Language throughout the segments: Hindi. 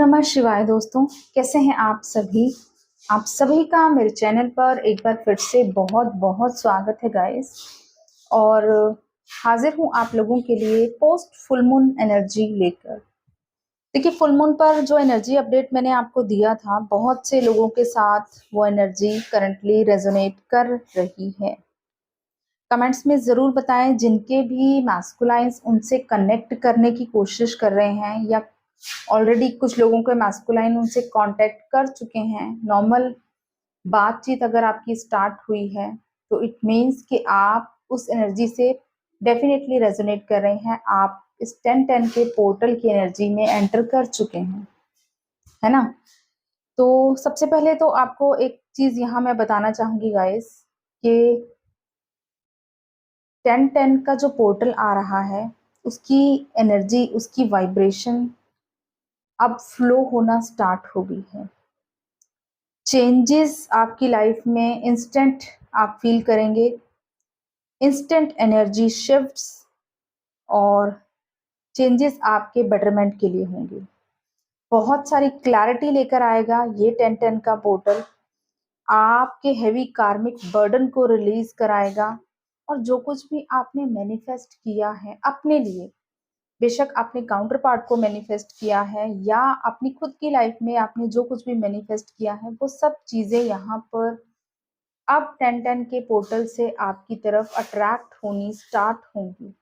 नमः शिवाय दोस्तों, कैसे हैं आप सभी। आप सभी का मेरे चैनल पर एक बार फिर से बहुत बहुत स्वागत है गाइस। और हाजिर हूं आप लोगों के लिए पोस्ट फुल मून एनर्जी लेकर। देखिए, फुल मून पर जो एनर्जी अपडेट मैंने आपको दिया था, बहुत से लोगों के साथ वो एनर्जी करंटली रेजोनेट कर रही है। कमेंट्स में ज़रूर बताएं जिनके भी मैस्कुलाइन्स उनसे कनेक्ट करने की कोशिश कर रहे हैं, या ऑलरेडी कुछ लोगों के मैस्कुलाइन उनसे कांटेक्ट कर चुके हैं। नॉर्मल बातचीत अगर आपकी स्टार्ट हुई है तो इट मीन्स कि आप उस एनर्जी से डेफिनेटली रेजोनेट कर रहे हैं। आप इस 10-10 के पोर्टल की एनर्जी में एंटर कर चुके हैं, है ना। तो सबसे पहले तो आपको एक चीज यहाँ मैं बताना चाहूंगी गाइस कि 10-10 का जो पोर्टल आ रहा है, उसकी एनर्जी, उसकी वाइब्रेशन अब फ्लो होना स्टार्ट हो गई है। चेंजेस आपकी लाइफ में इंस्टेंट आप फील करेंगे, इंस्टेंट एनर्जी शिफ्ट्स, और चेंजेस आपके बेटरमेंट के लिए होंगे। बहुत सारी क्लैरिटी लेकर आएगा ये 10-10 का पोर्टल। आपके हेवी कार्मिक बर्डन को रिलीज कराएगा, और जो कुछ भी आपने मैनिफेस्ट किया है अपने लिए, बेशक आपने काउंटर पार्ट को मैनिफेस्ट किया है या अपनी खुद की लाइफ में आपने जो कुछ भी मैनिफेस्ट किया है, वो सब चीजें यहाँ पर अब 10-10 के पोर्टल से आपकी तरफ अट्रैक्ट होनी स्टार्ट होंगी।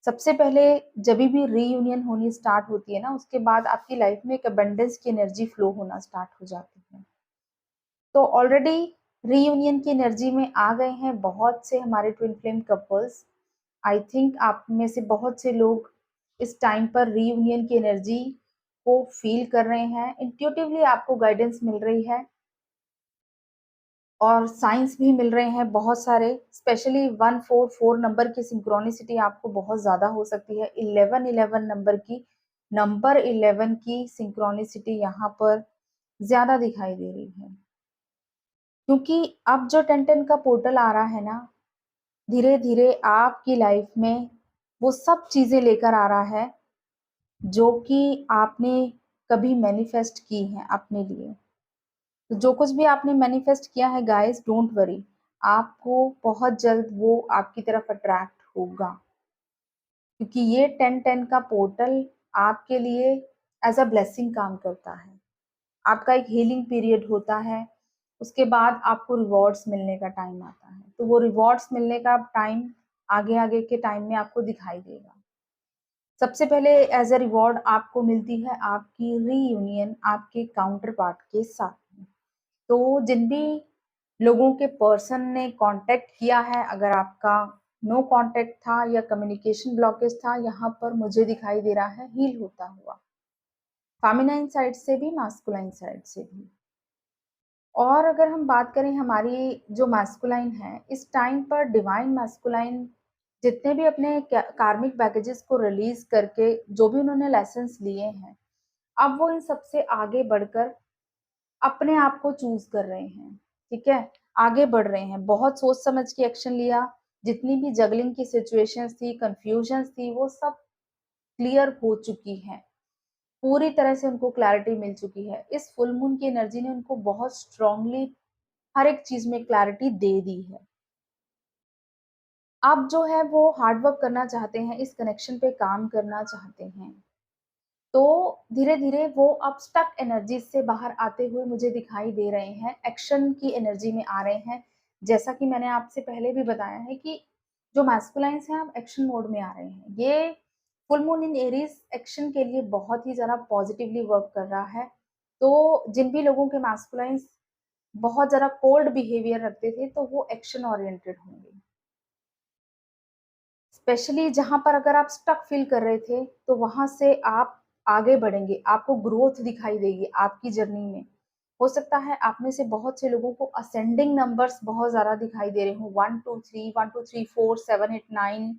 सबसे पहले जब भी रीयूनियन होनी स्टार्ट होती है ना, उसके बाद आपकी लाइफ में एक अबंडेंस की एनर्जी फ्लो होना स्टार्ट हो जाती है। तो ऑलरेडी रीयूनियन की एनर्जी में आ गए हैं बहुत से हमारे twin flame couples. I think आप में से बहुत से लोग इस टाइम पर रीयूनियन की एनर्जी को फील कर रहे हैं। इंट्यूटिवली आपको गाइडेंस मिल रही है और साइंस भी मिल रहे हैं बहुत सारे। स्पेशली 144 नंबर की सिंक्रोनिसिटी आपको बहुत ज्यादा हो सकती है। 11-11 नंबर 11 की सिंक्रोनिसिटी यहाँ पर ज्यादा दिखाई दे रही है, क्योंकि अब जो 10-10 का पोर्टल आ रहा है ना, धीरे धीरे आपकी लाइफ में वो सब चीजें लेकर आ रहा है जो कि आपने कभी मैनिफेस्ट की हैं अपने लिए। तो जो कुछ भी आपने मैनिफेस्ट किया है गाइस, डोंट वरी, आपको बहुत जल्द वो आपकी तरफ अट्रैक्ट होगा, क्योंकि ये 10-10 का पोर्टल आपके लिए एज अ ब्लेसिंग काम करता है। आपका एक हीलिंग पीरियड होता है, उसके बाद आपको रिवॉर्ड्स मिलने का टाइम आता है। तो वो रिवॉर्ड्स मिलने का टाइम आगे आगे के टाइम में आपको दिखाई देगा। सबसे पहले एज अ रिवॉर्ड आपको मिलती है आपकी रीयूनियन आपके काउंटर पार्ट के साथ में। तो जिन भी लोगों के पर्सन ने कांटेक्ट किया है, अगर आपका नो कांटेक्ट था या कम्युनिकेशन ब्लॉकेज था, यहाँ पर मुझे दिखाई दे रहा है हील होता हुआ, फेमिनाइन साइड से भी मास्कुलाइन साइड से भी। और अगर हम बात करें हमारी जो मैस्कुलाइन है, इस टाइम पर डिवाइन मैस्कुलाइन जितने भी अपने कार्मिक बैगेजेस को रिलीज करके जो भी उन्होंने लेसन्स लिए हैं, अब वो इन सबसे आगे बढ़कर अपने आप को चूज कर रहे हैं। ठीक है, आगे बढ़ रहे हैं, बहुत सोच समझ के एक्शन लिया। जितनी भी जगलिंग की सिचुएशंस थी, कंफ्यूजन्स थी, वो सब क्लियर हो चुकी हैं। पूरी तरह से उनको क्लैरिटी मिल चुकी है। इस फुल मून की एनर्जी ने उनको बहुत स्ट्रांगली हर एक चीज में क्लैरिटी दे दी है। अब जो है वो हार्ड वर्क करना चाहते हैं, इस कनेक्शन पे काम करना चाहते हैं। तो धीरे धीरे वो अब स्टक एनर्जी से बाहर आते हुए मुझे दिखाई दे रहे हैं, एक्शन की एनर्जी में आ रहे हैं। जैसा कि मैंने आपसे पहले भी बताया है कि जो मैस्कुलाइंस हैं अब एक्शन मोड में आ रहे हैं। ये full moon in Aries action के लिए बहुत ही ज़्यादा पॉजिटिवली वर्क कर रहा है। तो जिन भी लोगों के मैस्कुलाइंस बहुत ज़्यादा कोल्ड बिहेवियर रखते थे, तो वो एक्शन ओरिएंटेड होंगे। स्पेशली जहाँ पर अगर आप स्टक फील कर रहे थे, तो वहां से आप आगे बढ़ेंगे, आपको ग्रोथ दिखाई देगी आपकी जर्नी में। हो सकता है आप में से बहुत से लोगों को असेंडिंग नंबर्स बहुत ज्यादा दिखाई दे रहे हो, 1 2 3 1 2 3 4 7 8 9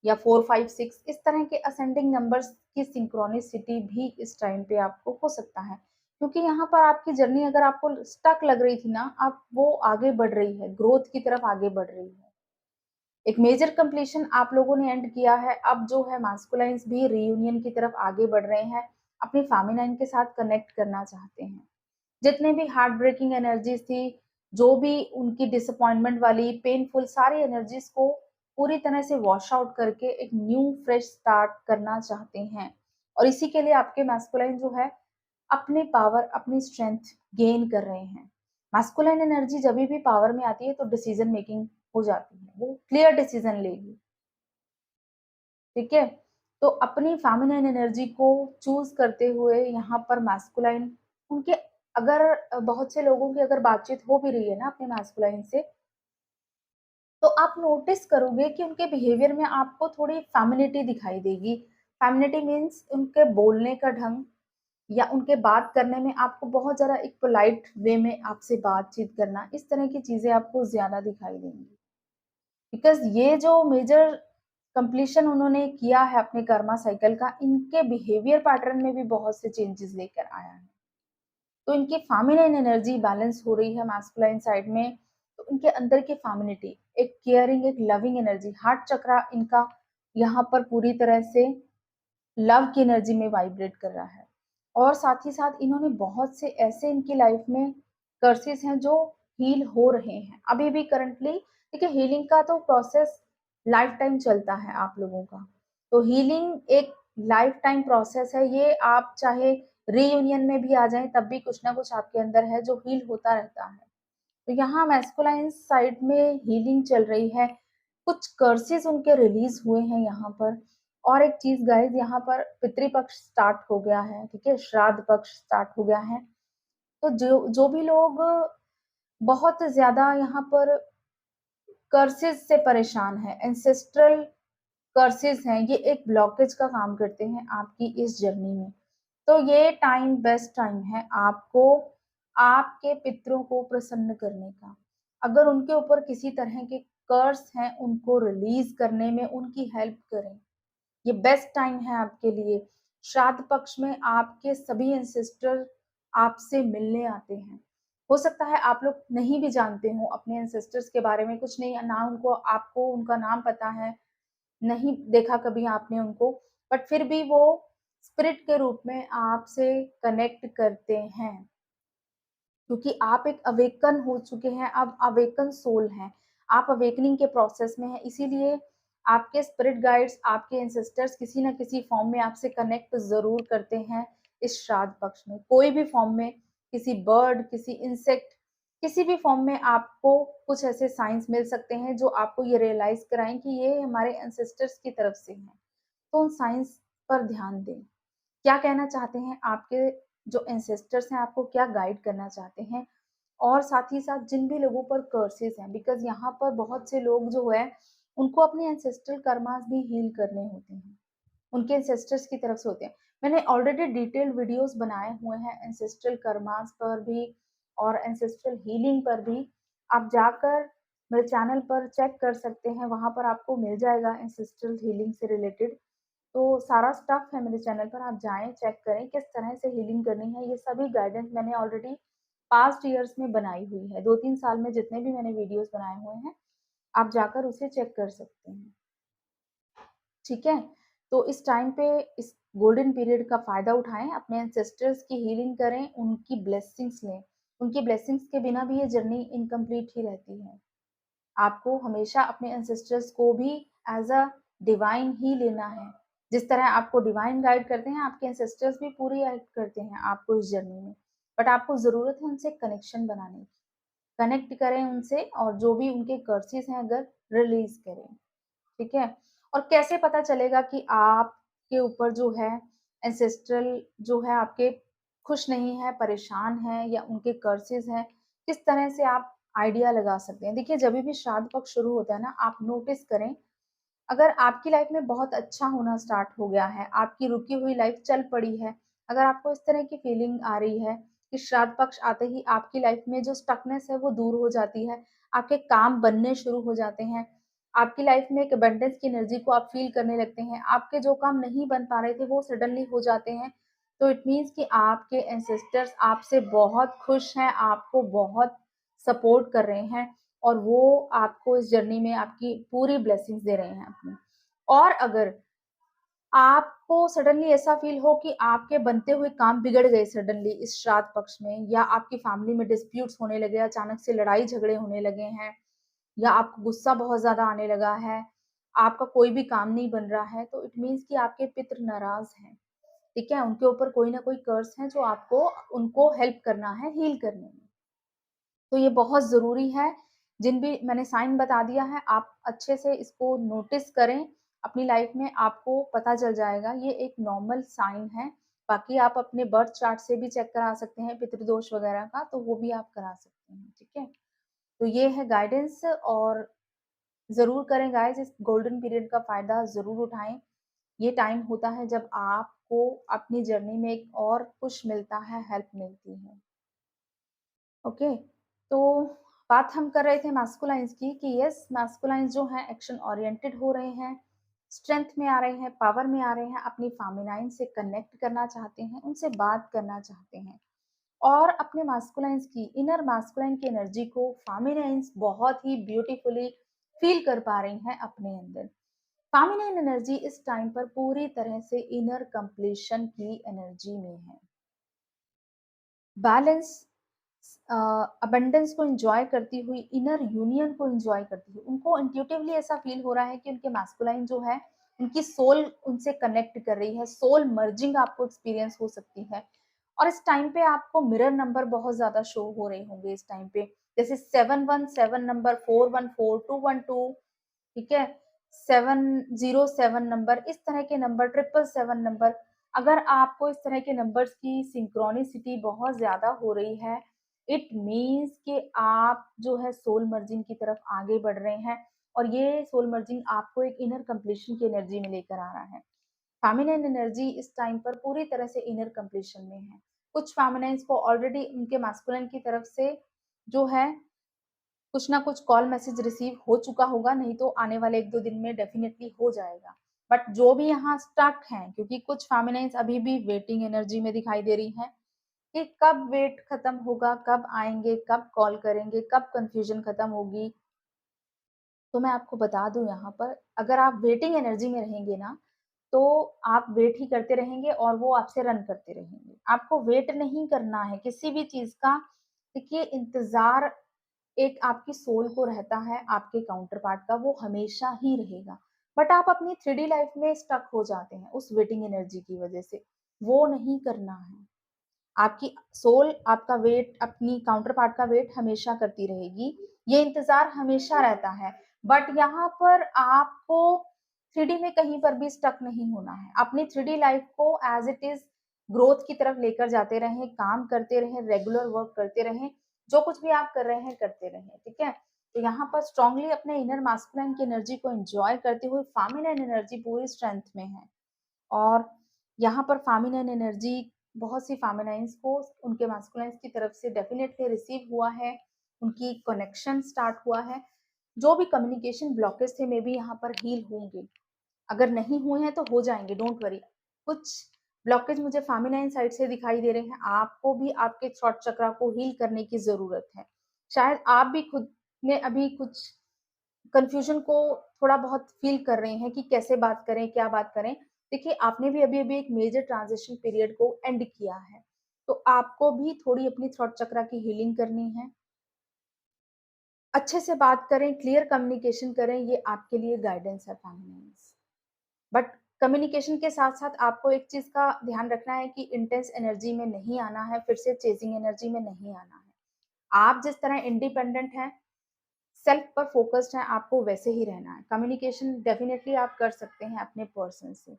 या 4 5 6, इस तरह के असेंडिंग नंबर्स की सिंक्रोनिसिटी भी इस टाइम पे आपको हो सकता है। क्योंकि यहाँ पर आपकी जर्नी अगर आपको स्टक लग रही थी ना, अब वो आगे बढ़ रही है, ग्रोथ की तरफ आगे बढ़ रही है। एक मेजर कंप्लीशन आप लोगों ने एंड किया है। अब जो है मास्कुलाइंस भी रीयूनियन की तरफ आगे बढ़ रहे हैं। अपनी फेमिनाइन के साथ कनेक्ट करना चाहते हैं। जितने भी हार्ट ब्रेकिंग एनर्जीज थी, जो भी उनकी डिसअपॉइंटमेंट वाली पेनफुल सारी एनर्जीज को पूरी तरह से वॉश आउट करके एक न्यू फ्रेश स्टार्ट करना चाहते हैं। और इसी के लिए आपके मैस्कुलाइन जो है अपनी पावर, अपनी स्ट्रेंथ गेन कर रहे हैं। मैस्कुलाइन एनर्जी जब भी पावर में आती है तो डिसीजन मेकिंग हो जाती है, वो क्लियर डिसीजन लेगी। ठीक है, तो अपनी फेमिनिन एनर्जी को चूज करते हुए यहाँ पर मैस्कुलाइन उनके, अगर बहुत से लोगों की अगर बातचीत हो भी रही है ना अपने मैस्कुलाइन से, तो आप नोटिस करोगे कि उनके बिहेवियर में आपको थोड़ी फेमिनिटी दिखाई देगी। फेमिनिटी मीन्स उनके बोलने का ढंग या उनके बात करने में आपको बहुत ज़्यादा एक पोलाइट वे में आपसे बातचीत करना, इस तरह की चीज़ें आपको ज़्यादा दिखाई देंगी। बिकॉज़ ये जो मेजर कंप्लीशन उन्होंने किया है अपने कर्मा साइकिल का, इनके बिहेवियर पैटर्न में भी बहुत से चेंजेस लेकर आया है। तो इनकी फेमिनिन एनर्जी बैलेंस हो रही है मैस्कुलाइन साइड में, तो इनके अंदर की फेमिनिटी, एक केयरिंग, एक लविंग एनर्जी, हार्ट चक्रा इनका यहाँ पर पूरी तरह से लव की एनर्जी में वाइब्रेट कर रहा है। और साथ ही साथ इन्होंने बहुत से ऐसे इनकी लाइफ में कर्सेस हैं जो हील हो रहे हैं अभी भी करंटली। देखिए, हीलिंग का तो प्रोसेस लाइफ टाइम चलता है आप लोगों का, तो हीलिंग एक लाइफ टाइम प्रोसेस है। ये आप चाहे रीयूनियन में भी आ जाएं तब भी कुछ ना कुछ आपके अंदर है जो हील होता रहता है। तो यहाँ मैस्कुलाइन साइड में हीलिंग चल रही है, कुछ कर्सेस उनके रिलीज हुए हैं यहाँ पर। और एक चीज गाइस, यहाँ पर पितृपक्ष स्टार्ट हो गया है, ठीक है, श्राद्ध पक्ष स्टार्ट हो गया है। तो जो जो भी लोग बहुत ज्यादा यहाँ पर कर्सेस से परेशान है, एंसेस्ट्रल कर्सेस हैं, ये एक ब्लॉकेज का काम करते हैं आपकी इस जर्नी में। तो ये टाइम बेस्ट टाइम है आपको आपके पितरों को प्रसन्न करने का। अगर उनके ऊपर किसी तरह के कर्स हैं, उनको रिलीज करने में उनकी हेल्प करें। ये बेस्ट टाइम है आपके लिए। श्राद्ध पक्ष में आपके सभी एंसेस्टर आपसे मिलने आते हैं। हो सकता है आप लोग नहीं भी जानते हो अपने एंसेस्टर्स के बारे में, कुछ नहीं ना उनको, आपको उनका नाम पता है, नहीं देखा कभी आपने उनको, बट फिर भी वो स्पिरिट के रूप में आपसे कनेक्ट करते हैं, क्योंकि आप एक अवेकन हो चुके हैं, अब अवेकन सोल हैं, आप अवेकनिंग के प्रोसेस में हैं। इसीलिए आपके स्पिरिट गाइड्स, आपके एंसेस्टर्स किसी ना किसी फॉर्म में आपसे कनेक्ट जरूर करते हैं इस श्राद्ध पक्ष में, कोई भी फॉर्म में, किसी बर्ड, किसी इंसेक्ट, किसी भी फॉर्म में आपको कुछ ऐसे साइंस मिल सकते हैं जो आपको ये रियलाइज कराएं कि ये हमारे एंसेस्टर्स की तरफ से हैं। तो उन साइंस पर ध्यान दें, क्या कहना चाहते हैं आपके जो एंसेस्टर्स हैं, आपको क्या गाइड करना चाहते हैं। और साथ ही साथ जिन भी लोगों पर कर्सेस हैं, बिकॉज यहाँ पर बहुत से लोग जो है उनको अपने एंसेस्ट्रल कर्मास भी हील करने होते हैं, उनके एंसेस्टर्स की तरफ से होते हैं। मैंने ऑलरेडी डिटेल्ड वीडियोस बनाए हुए हैं एंसेस्ट्रल कर्मास पर भी और एंसेस्ट्रल हीलिंग पर भी, आप जाकर मेरे चैनल पर चेक कर सकते हैं, वहां पर आपको मिल जाएगा एंसेस्ट्रल हीलिंग से रिलेटेड। तो सारा स्टफ है मेरे चैनल पर, आप जाएं चेक करें किस तरह से हीलिंग करनी है। ये सभी गाइडेंस मैंने ऑलरेडी पास्ट ईयर्स में बनाई हुई है, 2-3 साल में जितने भी मैंने वीडियोस बनाए हुए हैं, आप जाकर उसे चेक कर सकते हैं। ठीक है, तो इस टाइम पे इस गोल्डन पीरियड का फायदा उठाएं, अपने एंसेस्टर्स की हीलिंग करें, उनकी ब्लेसिंग्स लें। उनकी ब्लेसिंग्स के बिना भी ये जर्नी इनकम्प्लीट ही रहती है। आपको हमेशा अपने एंसेस्टर्स को भी एज अ डिवाइन ही लेना है। जिस तरह आपको डिवाइन गाइड करते हैं, आपके एंसेस्टर्स भी पूरी हेल्प करते हैं आपको इस जर्नी में, बट आपको जरूरत है उनसे कनेक्शन बनाने की। कनेक्ट करें उनसे और जो भी उनके कर्सेस हैं अगर रिलीज करें। ठीक है, और कैसे पता चलेगा कि आपके ऊपर जो है एंसेस्ट्रल जो है आपके खुश नहीं है, परेशान है या उनके कर्सेस हैं, किस तरह से आप आइडिया लगा सकते हैं। देखिए, जब भी श्राद्ध पक्ष शुरू होता है ना, आप नोटिस करें, अगर आपकी लाइफ में बहुत अच्छा होना स्टार्ट हो गया है, आपकी रुकी हुई लाइफ चल पड़ी है, अगर आपको इस तरह की फीलिंग आ रही है कि श्राद्ध पक्ष आते ही आपकी लाइफ में जो स्टकनेस है वो दूर हो जाती है, आपके काम बनने शुरू हो जाते हैं, आपकी लाइफ में एक अबंडेंस की एनर्जी को आप फील करने लगते हैं, आपके जो काम नहीं बन पा रहे थे वो सडनली हो जाते हैं, तो इट मीन्स कि आपके एंसेस्टर्स आपसे बहुत खुश हैं, आपको बहुत सपोर्ट कर रहे हैं और वो आपको इस जर्नी में आपकी पूरी ब्लेसिंग्स दे रहे हैं अपनी। और अगर आपको सडनली ऐसा फ़ील हो कि आपके बनते हुए काम बिगड़ गए सडनली इस श्राद्ध पक्ष में, या आपकी फैमिली में डिस्प्यूट्स होने लगे, अचानक से लड़ाई झगड़े होने लगे हैं, या आपको गुस्सा बहुत ज़्यादा आने लगा है, आपका कोई भी काम नहीं बन रहा है, तो इट मीन्स कि आपके पितृ नाराज़ हैं, ठीक है? उनके ऊपर कोई ना कोई कर्स है जो आपको उनको हेल्प करना है हील करने में। तो ये बहुत ज़रूरी है, जिन भी मैंने साइन बता दिया है, आप अच्छे से इसको नोटिस करें, अपनी लाइफ़ में आपको पता चल जाएगा, ये एक नॉर्मल साइन है। बाकी आप अपने बर्थ चार्ट से भी चेक करा सकते हैं पितृदोष वगैरह का, तो वो भी आप करा सकते हैं, ठीक है? तो ये है गाइडेंस, और ज़रूर करें गाइज़, इस गोल्डन पीरियड का फ़ायदा ज़रूर उठाएँ। ये टाइम होता है जब आपको अपनी जर्नी में एक और पुश मिलता है, हेल्प मिलती है। ओके, तो बात हम कर रहे थे मैस्कुलाइन्स की कि यस, मैस्कुलाइन्स जो हैं एक्शन ओरिएंटेड हो रहे हैं, स्ट्रेंथ में आ रहे हैं, पावर में आ रहे हैं, अपनी फेमिनाइन से कनेक्ट करना चाहते हैं, उनसे बात करना चाहते हैं, और अपने मैस्कुलाइन्स की इनर मैस्कुलाइन की एनर्जी को फेमिनाइन्स बहुत ही ब्यूटीफुली फील कर पा रही हैं अपने अंदर। फेमिनाइन एनर्जी इस टाइम पर पूरी तरह से इनर कंप्लीशन की एनर्जी में है। बैलेंस, अबंडेंस को एन्जॉय करती हुई, इनर यूनियन को एन्जॉय करती हुई, उनको इंट्यूटिवली ऐसा फ़ील हो रहा है कि उनके मैस्कुलाइन जो है, उनकी सोल उनसे कनेक्ट कर रही है, सोल मर्जिंग आपको एक्सपीरियंस हो सकती है। और इस टाइम पे आपको मिरर नंबर बहुत ज़्यादा शो हो रहे होंगे इस टाइम पे, जैसे 717 नंबर, 414, 212, ठीक है? 707 नंबर, इस तरह के नंबर, 777 नंबर, अगर आपको इस तरह के नंबर्स की सिंक्रोनिसिटी बहुत ज़्यादा हो रही है, इट मीन्स कि आप जो है सोल मर्जिंग की तरफ आगे बढ़ रहे हैं, और ये सोल मर्जिंग आपको एक इनर कंप्लीशन की एनर्जी में लेकर आ रहा है। फेमिनिन एनर्जी इस टाइम पर पूरी तरह से इनर कंप्लीशन में है। कुछ फेमिनाइन्स को ऑलरेडी उनके मैस्कुलिन की तरफ से जो है कुछ ना कुछ कॉल मैसेज रिसीव हो चुका होगा, नहीं तो आने वाले 1-2 दिन में डेफिनिटली हो जाएगा। बट जो भी यहाँ स्टक हैं, क्योंकि कुछ फेमिनाइन्स अभी भी वेटिंग एनर्जी में दिखाई दे रही हैं कि कब वेट खत्म होगा, कब आएँगे, कब कॉल करेंगे, कब कन्फ्यूजन खत्म होगी। तो मैं आपको बता दूँ यहाँ पर, अगर आप वेटिंग एनर्जी में रहेंगे ना, तो आप वेट ही करते रहेंगे और वो आपसे रन करते रहेंगे। आपको वेट नहीं करना है किसी भी चीज़ का। देखिए, इंतज़ार एक आपकी सोल को रहता है, आपके काउंटर पार्ट का, वो हमेशा ही रहेगा। बट आप अपनी 3D लाइफ़ में स्टक हो जाते हैं उस वेटिंग एनर्जी की वज़ह से। वो नहीं करना है। आपकी सोल आपका वेट, अपनी काउंटर पार्ट का वेट हमेशा करती रहेगी। ये इंतज़ार हमेशा रहता है। बट यहाँ पर आपको 3D में कहीं पर भी स्टक नहीं होना है। अपनी 3D लाइफ़ को एज़ इट इज़ ग्रोथ की तरफ लेकर जाते रहें, काम करते रहें, रेगुलर वर्क करते रहें, जो कुछ भी आप कर रहे हैं, करते रहें, ठीक है? तो यहाँ पर स्ट्रांगली अपने इनर मास्कुलिन की एनर्जी को एन्जॉय करते हुए फेमिनिन एनर्जी पूरी स्ट्रेंथ में है। और यहाँ पर फेमिनिन एनर्जी बहुत सी फेमिनाइन्स को उनके मास्कुलाइन्स की तरफ से डेफिनिटली रिसीव हुआ है, उनकी कनेक्शन स्टार्ट हुआ है। जो भी कम्युनिकेशन ब्लॉकेज थे, मे बी यहाँ पर हील होंगे। अगर नहीं हुए हैं तो हो जाएँगे, डोंट वरी। कुछ ब्लॉकेज मुझे फेमिनाइन साइड से दिखाई दे रहे हैं, आपको भी आपके थ्रॉट चक्रा को हील करने की ज़रूरत है। शायद आप भी खुद में अभी कुछ कन्फ्यूज़न को थोड़ा बहुत फ़ील कर रहे हैं कि कैसे बात करें, क्या बात करें। देखिए, आपने भी अभी-अभी एक मेजर ट्रांज़िशन पीरियड को एंड किया है, तो आपको भी थोड़ी अपनी थ्रॉट चक्रा की हीलिंग करनी है। अच्छे से बात करें, क्लियर कम्युनिकेशन करें, ये आपके लिए गाइडेंस है फेमिनाइन्स। बट कम्युनिकेशन के साथ-साथ आपको एक चीज़ का ध्यान रखना है कि इंटेंस एनर्जी में नहीं आना है, फिर से चेज़िंग एनर्जी में नहीं आना है। आप जिस तरह इंडिपेंडेंट हैं, सेल्फ पर फ़ोकस्ड हैं, आपको वैसे ही रहना है। कम्युनिकेशन डेफ़िनिटली आप कर सकते हैं अपने पर्सन से।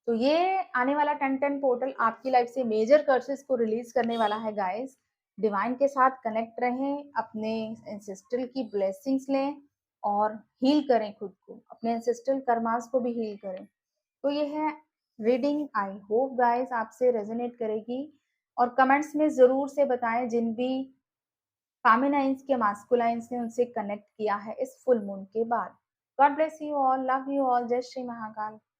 तो ये आने वाला 10-10 पोर्टल आपकी लाइफ़ से मेजर कर्सेस को रिलीज़ करने वाला है गाइज़। डिवाइन के साथ कनेक्ट रहें, अपने एंसेस्ट्रल की ब्लेसिंग्स लें और हील करें खुद को। अपने एंसेस्ट्रल कर्मास को भी हील करें। तो ये है रीडिंग, आई होप गाइस आपसे रेजोनेट करेगी, और कमेंट्स में ज़रूर से बताएं जिन भी फेमिनाइन्स के मास्कुलाइन्स ने उनसे कनेक्ट किया है इस फुल मून के बाद। God bless you all, love you all, जय श्री महाकाल।